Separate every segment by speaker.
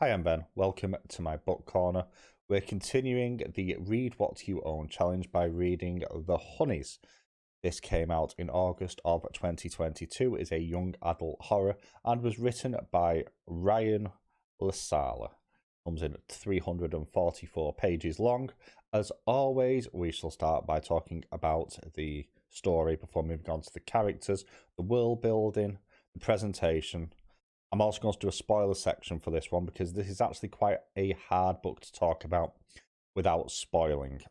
Speaker 1: Hi, I'm Ben. Welcome to my book corner. We're continuing the Read What You Own challenge by reading The Honeys. This came out in August of 2022, is a young adult horror and was written by Ryan La Sala. Comes in at 344 pages long. As always, we shall start by talking about the story before moving on to the characters, the world building, the presentation. I'm also going to do a spoiler section for this one because this is actually quite a hard book to talk about without spoiling.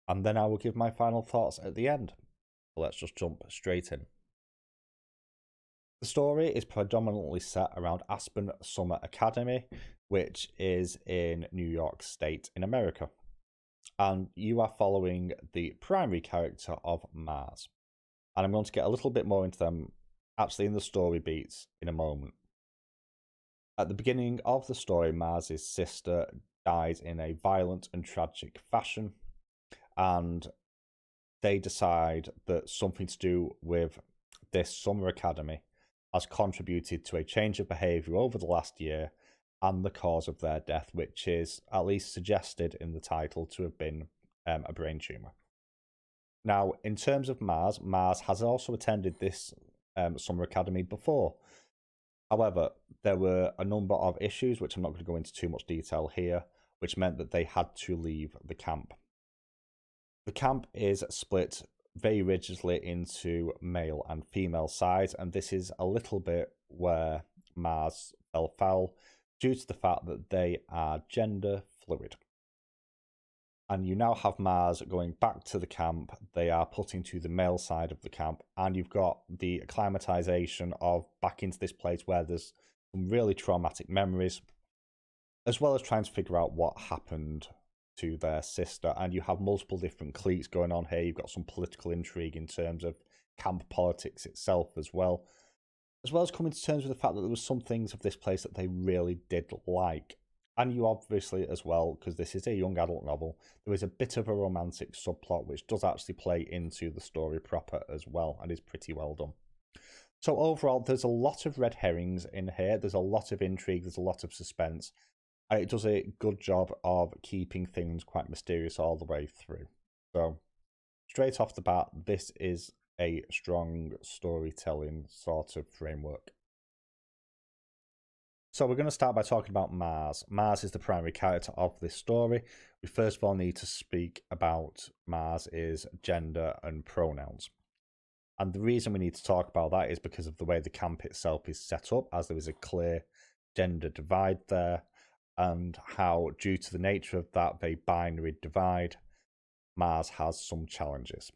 Speaker 1: And then I will give my final thoughts at the end. So let's just jump straight in. The story is predominantly set around Aspen Summer Academy, which is in New York State in America. And you are following the primary character of Mars. And I'm going to get a little bit more into them actually in the story beats in a moment. At the beginning of the story, Mars's sister dies in a violent and tragic fashion, and they decide that something to do with this summer academy has contributed to a change of behaviour over the last year and the cause of their death, which is at least suggested in the title to have been a brain tumour. Now, in terms of Mars, Mars has also attended this summer academy before. However, there were a number of issues, which I'm not going to go into too much detail here, which meant that they had to leave the camp. The camp is split very rigidly into male and female sides, and this is a little bit where Mars fell foul due to the fact that they are gender fluid. And you now have Mars going back to the camp. They are put into the male side of the camp, and you've got the acclimatization of back into this place where there's some really traumatic memories, as well as trying to figure out what happened to their sister. And you have multiple different cliques going on here. You've got some political intrigue in terms of camp politics itself as well as coming to terms with the fact that there was some things of this place that they really did like. And you obviously as well, because this is a young adult novel, there is a bit of a romantic subplot which does actually play into the story proper as well and is pretty well done. So overall, there's a lot of red herrings in here. There's a lot of intrigue. There's a lot of suspense. And it does a good job of keeping things quite mysterious all the way through. So straight off the bat, this is a strong storytelling sort of framework. So we're going to start by talking about Mars. Mars is the primary character of this story. We first of all need to speak about Mars's gender and pronouns. And the reason we need to talk about that is because of the way the camp itself is set up, as there is a clear gender divide there, and how, due to the nature of that very binary divide, Mars has some challenges.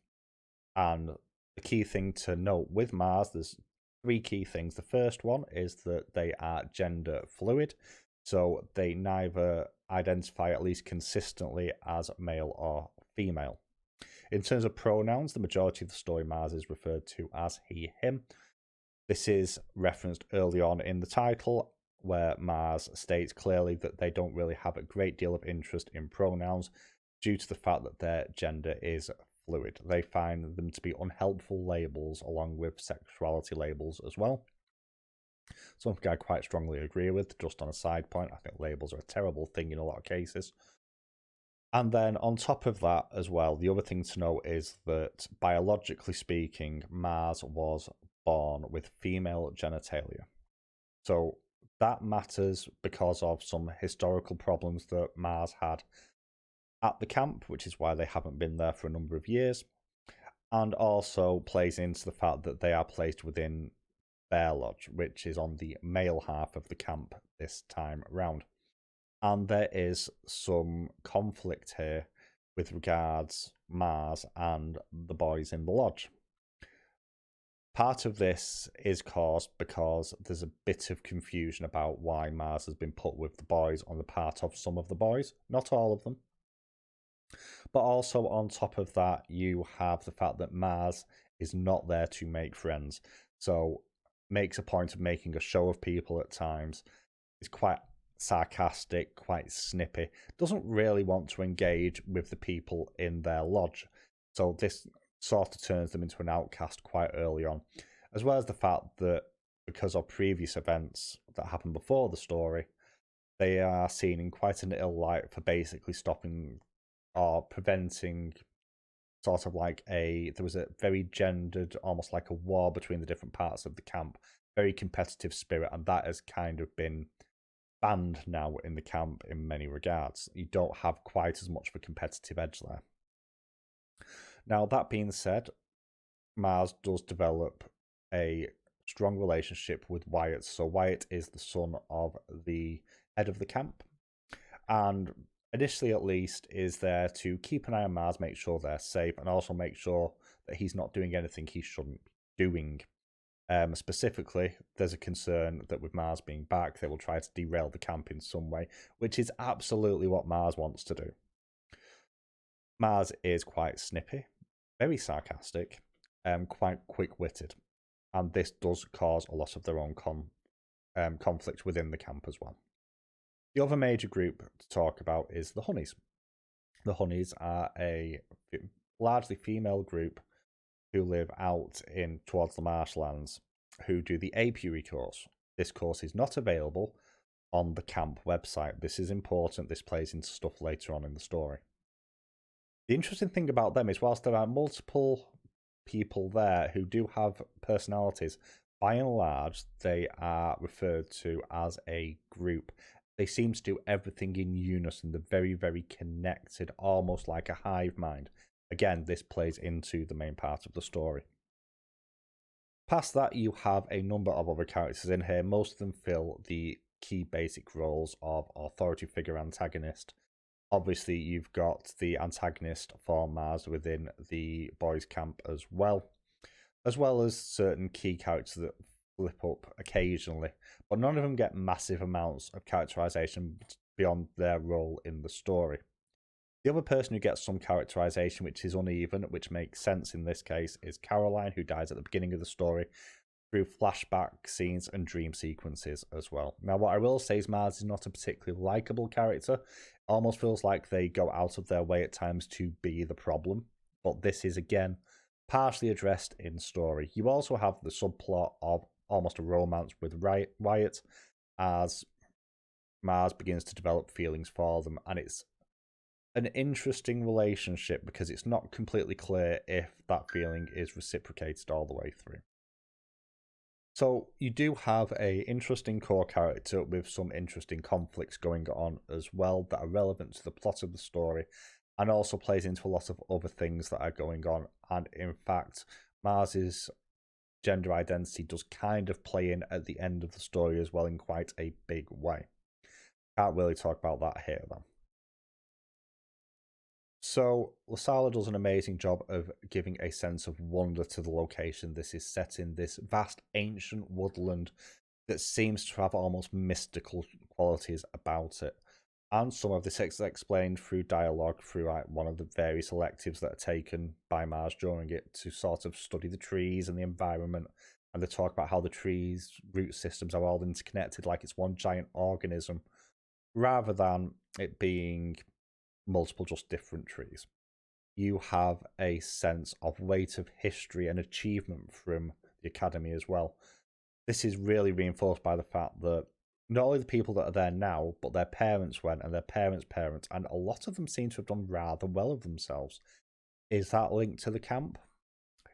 Speaker 1: And the key thing to note with Mars, there's three key things. The first one is that they are gender fluid, so they neither identify, at least consistently, as male or female. In terms of pronouns, the majority of the story Mars is referred to as he, him. This is referenced early on in the title, where Mars states clearly that they don't really have a great deal of interest in pronouns due to the fact that their gender is fluid. They find them to be unhelpful labels along with sexuality labels as well. Something I quite strongly agree with. Just on a side point, I think labels are a terrible thing in a lot of cases. And then on top of that as well, the other thing to note is that biologically speaking, Mars was born with female genitalia. So that matters because of some historical problems that Mars had at the camp, which is why they haven't been there for a number of years, and also plays into the fact that they are placed within Bear Lodge, which is on the male half of the camp this time around. And there is some conflict here with regards Mars and the boys in the lodge. Part of this is caused because there's a bit of confusion about why Mars has been put with the boys on the part of some of the boys, not all of them. But also on top of that, you have the fact that Mars is not there to make friends. So makes a point of making a show of people at times. Is quite sarcastic, quite snippy. Doesn't really want to engage with the people in their lodge. So this sort of turns them into an outcast quite early on. As well as the fact that because of previous events that happened before the story, They are seen in quite an ill light for basically stopping or preventing sort of like there was a very gendered, almost like a war between the different parts of the camp, very competitive spirit, and that has kind of been banned now in the camp in many regards. You don't have quite as much of a competitive edge there. Now, that being said, Mars does develop a strong relationship with Wyatt. So Wyatt is the son of the head of the camp, and initially at least is there to keep an eye on Mars, make sure they're safe, and also make sure that he's not doing anything he shouldn't be doing. Specifically, there's a concern that with Mars being back, they will try to derail the camp in some way, which is absolutely what Mars wants to do. Mars is quite snippy, very sarcastic, quite quick-witted, and this does cause a lot of their own conflict within the camp as well. The other major group to talk about is the Honeys. The Honeys are a largely female group who live out in towards the marshlands, who do the apiary course. This course is not available on the camp website. This is important. This plays into stuff later on in the story. The interesting thing about them is whilst there are multiple people there who do have personalities, by and large, they are referred to as a group. They seem to do everything in unison. They're very, very connected, almost like a hive mind. Again, this plays into the main part of the story. Past that, you have a number of other characters in here. Most of them fill the key basic roles of authority figure antagonist. Obviously, you've got the antagonist for Mars within the boys' camp as well as certain key characters that flip up occasionally, but none of them get massive amounts of characterization beyond their role in the story. The other person who gets some characterization, which is uneven, which makes sense in this case, is Caroline, who dies at the beginning of the story through flashback scenes and dream sequences as well. Now, what I will say is Mars is not a particularly likable character. It almost feels like they go out of their way at times to be the problem, but this is, again, partially addressed in story. You also have the subplot of almost a romance with Wyatt as Mars begins to develop feelings for them, and it's an interesting relationship because it's not completely clear if that feeling is reciprocated all the way through. So you do have a interesting core character with some interesting conflicts going on as well that are relevant to the plot of the story, and also plays into a lot of other things that are going on. And in fact, Mars's gender identity does kind of play in at the end of the story as well in quite a big way. Can't really talk about that here though. So, La Sala does an amazing job of giving a sense of wonder to the location. This is set in this vast ancient woodland that seems to have almost mystical qualities about it. And some of this is explained through dialogue, through one of the various electives that are taken by Mars during it to sort of study the trees and the environment. And they talk about how the trees' root systems are all interconnected, like it's one giant organism, rather than it being multiple just different trees. You have a sense of weight of history and achievement from the academy as well. This is really reinforced by the fact that not only the people that are there now, but their parents went, and their parents' parents, and a lot of them seem to have done rather well of themselves. Is that linked to the camp?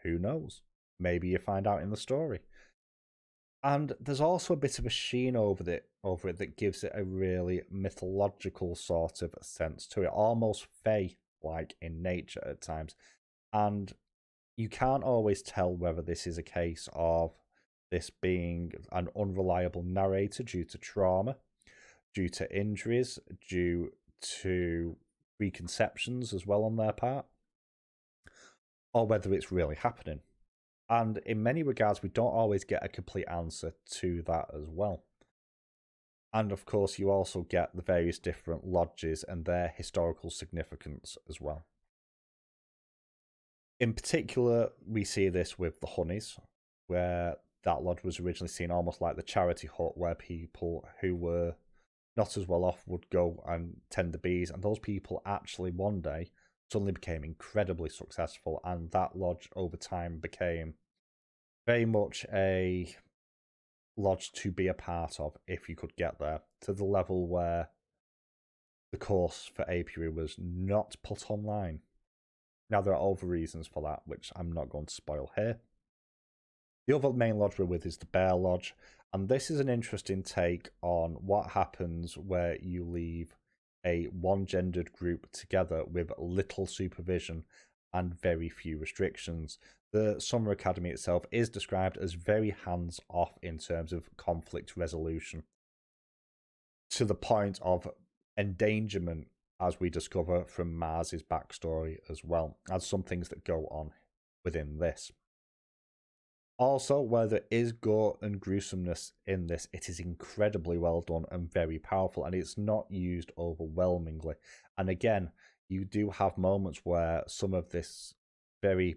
Speaker 1: Who knows? Maybe you find out in the story. And there's also a bit of a sheen over it that gives it a really mythological sort of sense to it, almost fae-like in nature at times. And you can't always tell whether this is a case of this being an unreliable narrator due to trauma, due to injuries, due to preconceptions as well on their part, or whether it's really happening. And in many regards, we don't always get a complete answer to that as well. And of course, you also get the various different lodges and their historical significance as well. In particular, we see this with the Honeys, where that lodge was originally seen almost like the charity hut where people who were not as well off would go and tend the bees. And those people actually one day suddenly became incredibly successful, and that lodge over time became very much a lodge to be a part of if you could get there, to the level where the course for apiary was not put online. Now, there are other reasons for that, which I'm not going to spoil here. The other main lodge we're with is the Bear Lodge, and this is an interesting take on what happens where you leave a one-gendered group together with little supervision and very few restrictions. The Summer Academy itself is described as very hands-off in terms of conflict resolution, to the point of endangerment, as we discover from Mars's backstory as well, as some things that go on within this. Also, where there is gore and gruesomeness in this, it is incredibly well done and very powerful, and it's not used overwhelmingly. And again, you do have moments where some of this very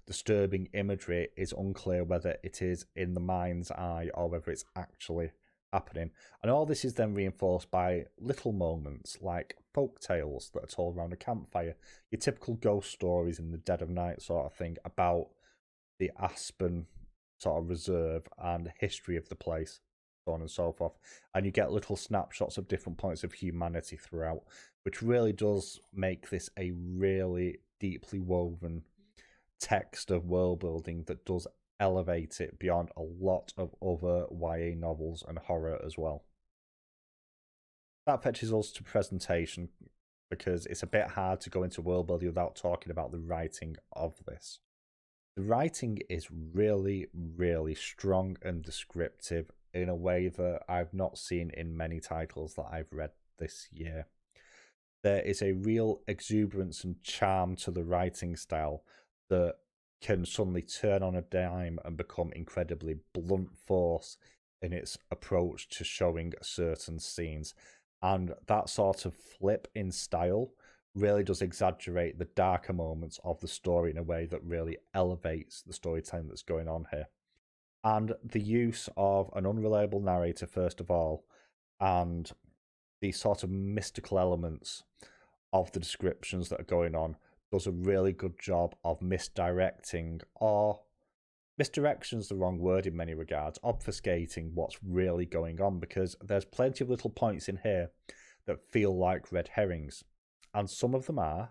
Speaker 1: disturbing imagery is unclear whether it is in the mind's eye or whether it's actually happening. And all this is then reinforced by little moments like folk tales that are told around a campfire, your typical ghost stories in the dead of night sort of thing about the Aspen sort of reserve and history of the place, so on and so forth. And you get little snapshots of different points of humanity throughout, which really does make this a really deeply woven text of world building that does elevate it beyond a lot of other YA novels and horror as well. That fetches us to presentation, because it's a bit hard to go into world building without talking about the writing of this. The writing is really, really strong and descriptive in a way that I've not seen in many titles that I've read this year. There is a real exuberance and charm to the writing style that can suddenly turn on a dime and become incredibly blunt force in its approach to showing certain scenes. And that sort of flip in style really does exaggerate the darker moments of the story in a way that really elevates the storytelling that's going on here. And the use of an unreliable narrator, first of all, and the sort of mystical elements of the descriptions that are going on does a really good job of misdirecting, or misdirection's the wrong word in many regards, obfuscating what's really going on, because there's plenty of little points in here that feel like red herrings. And some of them are,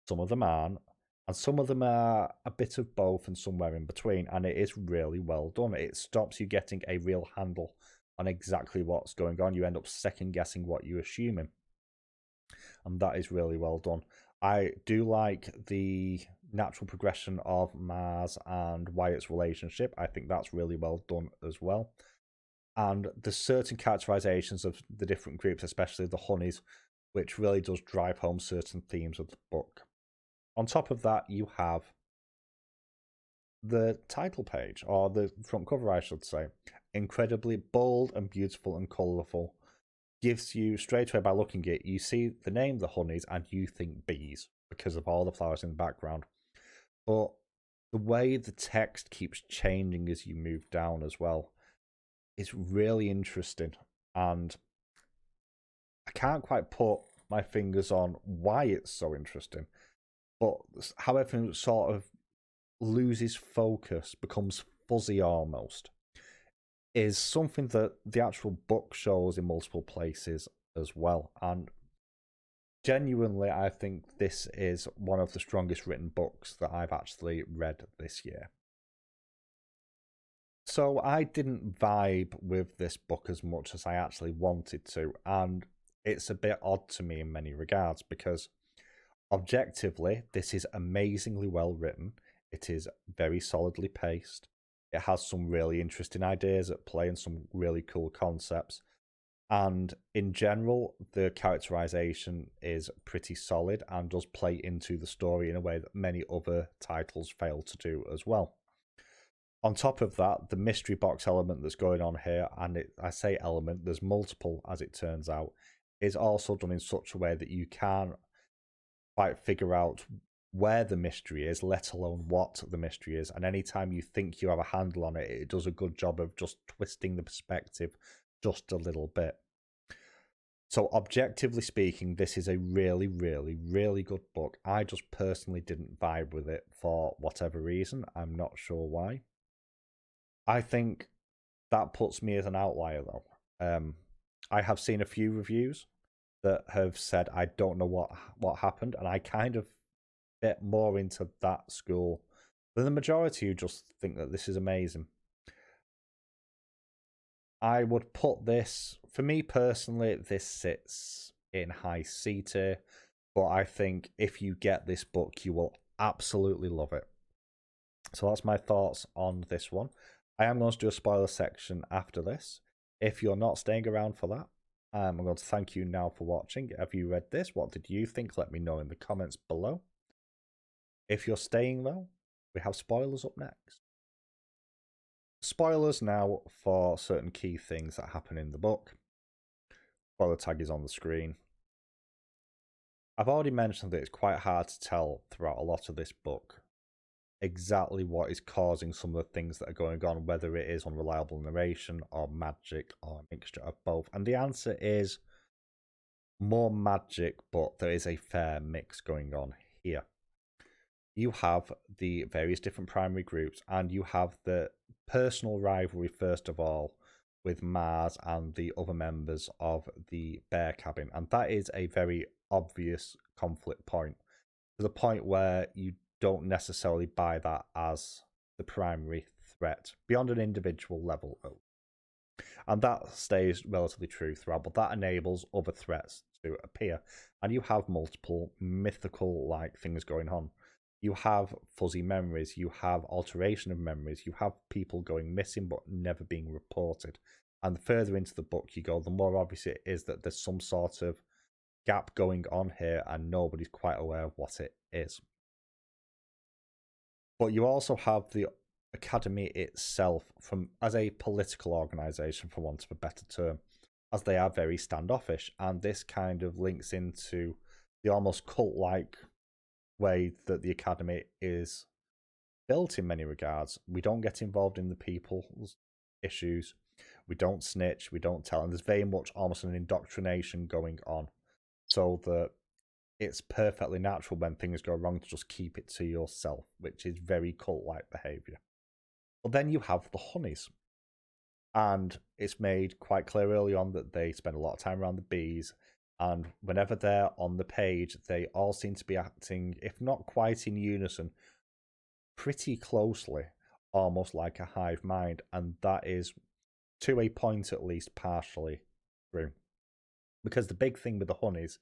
Speaker 1: some of them aren't, and some of them are a bit of both and somewhere in between, and it is really well done. It stops you getting a real handle on exactly what's going on. You end up second guessing what you're assuming, and that is really well done. I do like the natural progression of Mars and Wyatt's relationship. I think that's really well done as well. And there's certain characterizations of the different groups, especially the honeys, which really does drive home certain themes of the book. On top of that, you have the title page, or the front cover, I should say. Incredibly bold and beautiful and colourful. Gives you, straight away by looking at it, you see the name The Honeys and you think bees because of all the flowers in the background. But the way the text keeps changing as you move down as well is really interesting, and I can't quite put my fingers on why it's so interesting, but how everything sort of loses focus, becomes fuzzy almost, is something that the actual book shows in multiple places as well. And genuinely, I think this is one of the strongest written books that I've actually read this year. So I didn't vibe with this book as much as I actually wanted to, and it's a bit odd to me in many regards, because objectively, this is amazingly well written. It is very solidly paced. It has some really interesting ideas at play and some really cool concepts. And in general, the characterization is pretty solid and does play into the story in a way that many other titles fail to do as well. On top of that, the mystery box element that's going on here, and I say element, there's multiple as it turns out, is also done in such a way that you can't quite figure out where the mystery is, let alone what the mystery is. And anytime you think you have a handle on it, it does a good job of just twisting the perspective just a little bit. So objectively speaking, this is a really, really, really good book. I just personally didn't vibe with it for whatever reason. I'm not sure why. I think That puts me as an outlier, though. I have seen a few reviews that have said I don't know what happened, and I kind of fit more into that school than the majority who just think that this is amazing. I would put this, for me personally, this sits in high C tier, but I think if you get this book, you will absolutely love it. So that's my thoughts on this one. I am going to do a spoiler section after this. If you're not staying around for that, I'm going to thank you now for watching. Have you read this? What did you think? Let me know in the comments below. If you're staying, though, we have spoilers up next. Spoilers now for certain key things that happen in the book. Spoiler tag is on the screen. I've already mentioned that it's quite hard to tell throughout a lot of this book exactly what is causing some of the things that are going on, whether it is unreliable narration or magic or a mixture of both. And the answer is more magic, but there is a fair mix going on here. You have the various different primary groups, and you have the personal rivalry, first of all, with Mars and the other members of the Bear Cabin. And that is a very obvious conflict point, to the point where you don't necessarily buy that as the primary threat, beyond an individual level. And that stays relatively true throughout, but that enables other threats to appear. And you have multiple mythical-like things going on. You have fuzzy memories, you have alteration of memories, you have people going missing but never being reported. And the further into the book you go, the more obvious it is that there's some sort of gap going on here and nobody's quite aware of what it is. But you also have the Academy itself as a political organisation, for want of a better term, as they are very standoffish. And this kind of links into the almost cult-like way that the Academy is built in many regards. We don't get involved in the people's issues. We don't snitch. We don't tell. And there's very much almost an indoctrination going on, so that it's perfectly natural when things go wrong to just keep it to yourself, which is very cult-like behaviour. But then you have the honeys. And it's made quite clear early on that they spend a lot of time around the bees. And whenever they're on the page, they all seem to be acting, if not quite in unison, pretty closely, almost like a hive mind. And that is, to a point at least, partially true. Because the big thing with the honeys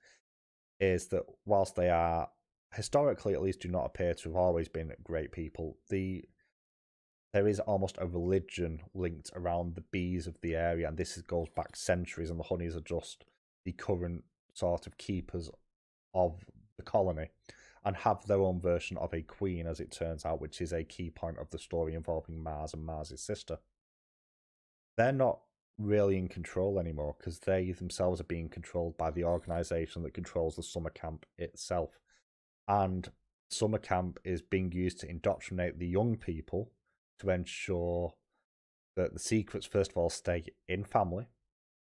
Speaker 1: is that whilst they are, historically at least, do not appear to have always been great people, there is almost a religion linked around the bees of the area, and this goes back centuries, and the honeys are just the current sort of keepers of the colony, and have their own version of a queen, as it turns out, which is a key point of the story involving Mars and Mars's sister. They're not really in control anymore, because they themselves are being controlled by the organisation that controls the summer camp itself. And summer camp is being used to indoctrinate the young people to ensure that the secrets, first of all, stay in family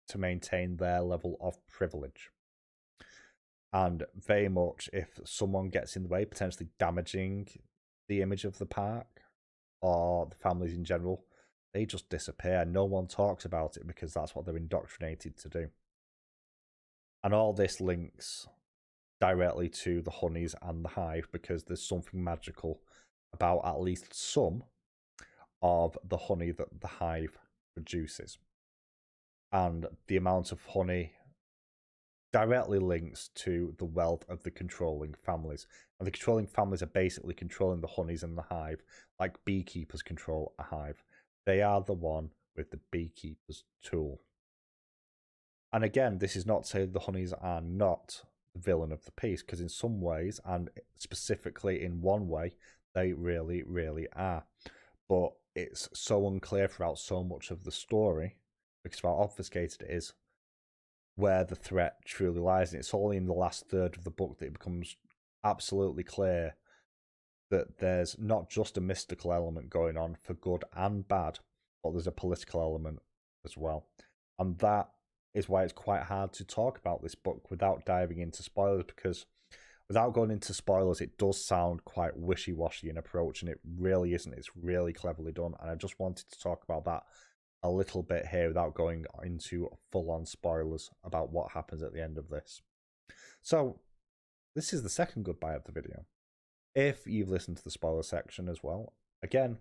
Speaker 1: to maintain their level of privilege. And very much, if someone gets in the way, potentially damaging the image of the park or the families in general, they just disappear. No one talks about it because that's what they're indoctrinated to do. And all this links directly to the honeys and the hive, because there's something magical about at least some of the honey that the hive produces. And the amount of honey directly links to the wealth of the controlling families. And the controlling families are basically controlling the honeys in the hive, like beekeepers control a hive. They are the one with the beekeeper's tool. And again, this is not to say the honeys are not the villain of the piece, because in some ways, and specifically in one way, they really, really are. But it's so unclear throughout so much of the story, because of how obfuscated it is, where the threat truly lies. And it's only in the last third of the book that it becomes absolutely clear that there's not just a mystical element going on for good and bad, but there's a political element as well. And that is why it's quite hard to talk about this book without diving into spoilers, because without going into spoilers, it does sound quite wishy-washy in approach, and it really isn't. It's really cleverly done, and I just wanted to talk about that a little bit here without going into full-on spoilers about what happens at the end of this. So, this is the second goodbye of the video. If you've listened to the spoiler section as well, again,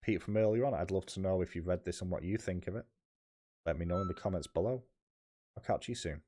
Speaker 1: Pete from earlier on, I'd love to know if you've read this and what you think of it. Let me know in the comments below. I'll catch you soon.